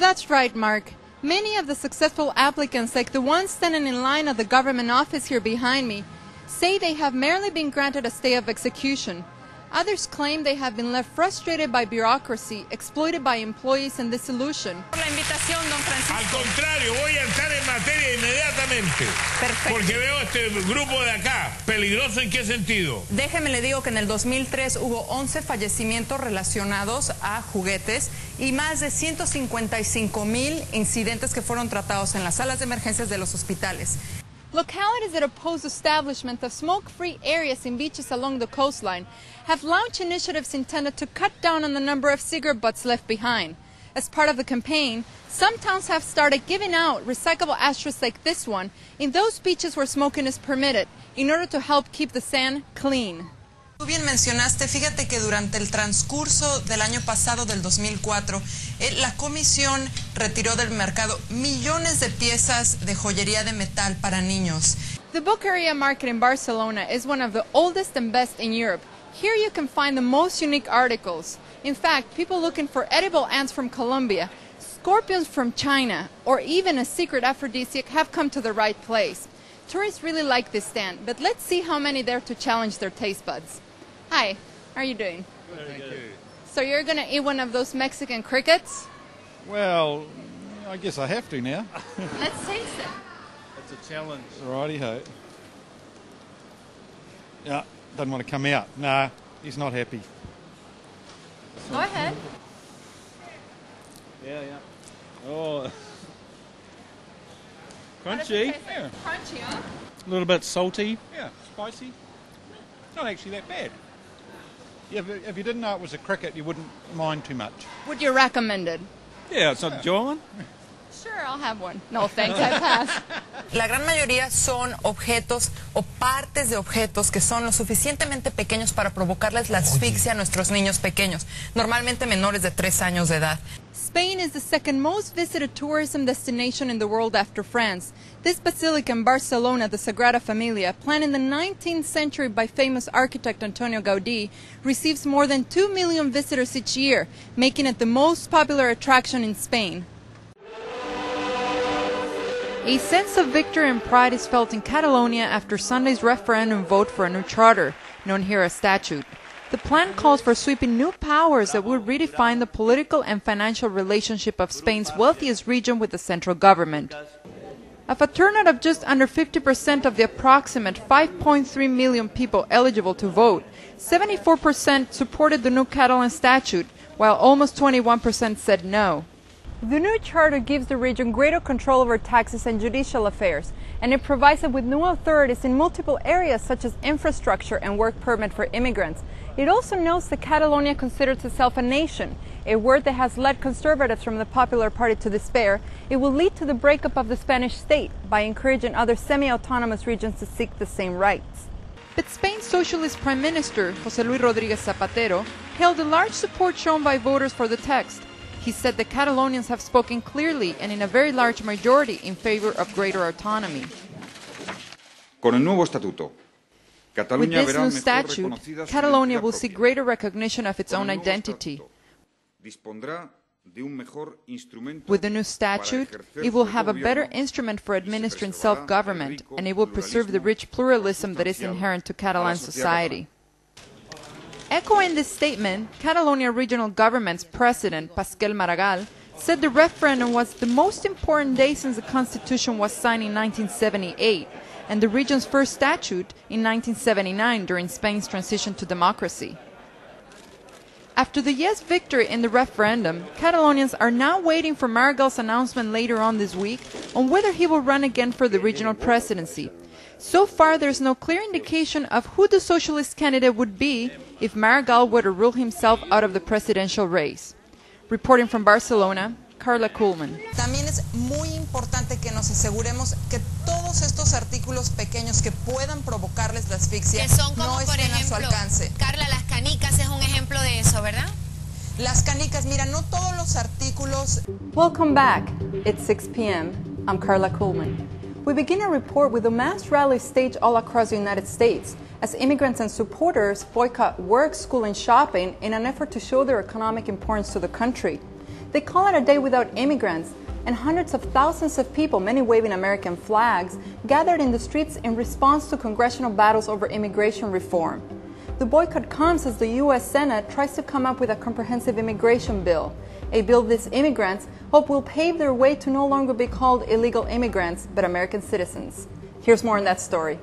That's right, Mark. Many of the successful applicants, like the ones standing in line at the government office here behind me, say they have merely been granted a stay of execution. Others claim they have been left frustrated by bureaucracy, exploited by employees, and disillusioned. Por la invitación, don Francisco. Al contrario, voy a entrar en materia inmediatamente. Perfecto. Porque veo este grupo de acá. ¿Peligroso en qué sentido? Déjeme le digo que en el 2003 hubo 11 fallecimientos relacionados a juguetes y más de 155,000 incidentes que fueron tratados en las salas de emergencias de los hospitales. Localities that oppose establishment of smoke-free areas in beaches along the coastline have launched initiatives intended to cut down on the number of cigarette butts left behind. As part of the campaign, some towns have started giving out recyclable ashtrays like this one in those beaches where smoking is permitted, in order to help keep the sand clean. Tú bien mencionaste, fíjate que durante el transcurso del año pasado, del 2004, la comisión retiró del mercado millones de piezas de joyería de metal para niños. The book area market in Barcelona is one of the oldest and best in Europe. Here you can find the most unique articles. In fact, people looking for edible ants from Colombia, scorpions from China, or even a secret aphrodisiac have come to the right place. Tourists really like this stand, but let's see how many dare to challenge their taste buds. Hi, how are you doing? Good, thank you. So you're going to eat one of those Mexican crickets? Well, I guess I have to now. Let's taste it. That's a challenge. Righty-ho. Yeah, doesn't want to come out. Nah, he's not happy. Go ahead. Yeah. Oh. How does it Crunchy. taste? Yeah. Crunchy, huh? A little bit salty. Yeah, spicy. Not actually that bad. Yeah, if you didn't know it was a cricket, you wouldn't mind too much. Would you recommend it? Yeah, it's not a John. Sure, I'll have one. No, thanks, I pass. La gran mayoría son objetos o partes de objetos que son lo suficientemente pequeños para provocarles la asfixia a nuestros niños pequeños, normalmente menores de 3 años de edad. Spain is the second most visited tourism destination in the world after France. This basilica in Barcelona, the Sagrada Familia, planned in the 19th century by famous architect Antonio Gaudí, receives more than 2 million visitors each year, making it the most popular attraction in Spain. A sense of victory and pride is felt in Catalonia after Sunday's referendum vote for a new charter, known here as statute. The plan calls for sweeping new powers that would redefine the political and financial relationship of Spain's wealthiest region with the central government. Of a turnout of just under 50% of the approximate 5.3 million people eligible to vote, 74% supported the new Catalan statute, while almost 21% said no. The new charter gives the region greater control over taxes and judicial affairs, and it provides it with new authorities in multiple areas such as infrastructure and work permit for immigrants. It also notes that Catalonia considers itself a nation, a word that has led conservatives from the Popular Party to despair. It will lead to the breakup of the Spanish state by encouraging other semi-autonomous regions to seek the same rights. But Spain's socialist Prime Minister, José Luis Rodríguez Zapatero, hailed the large support shown by voters for the text. He said that Catalonians have spoken clearly and in a very large majority in favor of greater autonomy. Con el nuevo estatuto, With this new statute, Catalonia will see greater recognition of its own identity. With the new statute, it will have a better instrument for administering self-government, and it will preserve the rich pluralism that is inherent to Catalan society. Echoing this statement, Catalonia Regional Government's president, Pasqual Maragall, said the referendum was the most important day since the Constitution was signed in 1978, and the region's first statute in 1979 during Spain's transition to democracy. After the yes victory in the referendum, Catalonians are now waiting for Maragall's announcement later on this week on whether he will run again for the regional presidency. So far, there's no clear indication of who the socialist candidate would be if Maragall were to rule himself out of the presidential race. Reporting from Barcelona, Carla Kuhlman. También es muy importante que nos aseguremos que todos estos artículos pequeños que puedan provocarles la asfixia que son como, no por estén ejemplo, a su alcance. Carla, las canicas es un ejemplo de eso, ¿verdad? Las canicas, mira, no todos los artículos. Welcome back. It's 6 p.m. I'm Carla Kuhlman. We begin a report with a mass rally staged all across the United States as immigrants and supporters boycott work, school, and shopping in an effort to show their economic importance to the country. They call it a day without immigrants, and hundreds of thousands of people, many waving American flags, gathered in the streets in response to congressional battles over immigration reform. The boycott comes as the U.S. Senate tries to come up with a comprehensive immigration bill, a bill these immigrants hope will pave their way to no longer be called illegal immigrants, but American citizens. Here's more on that story.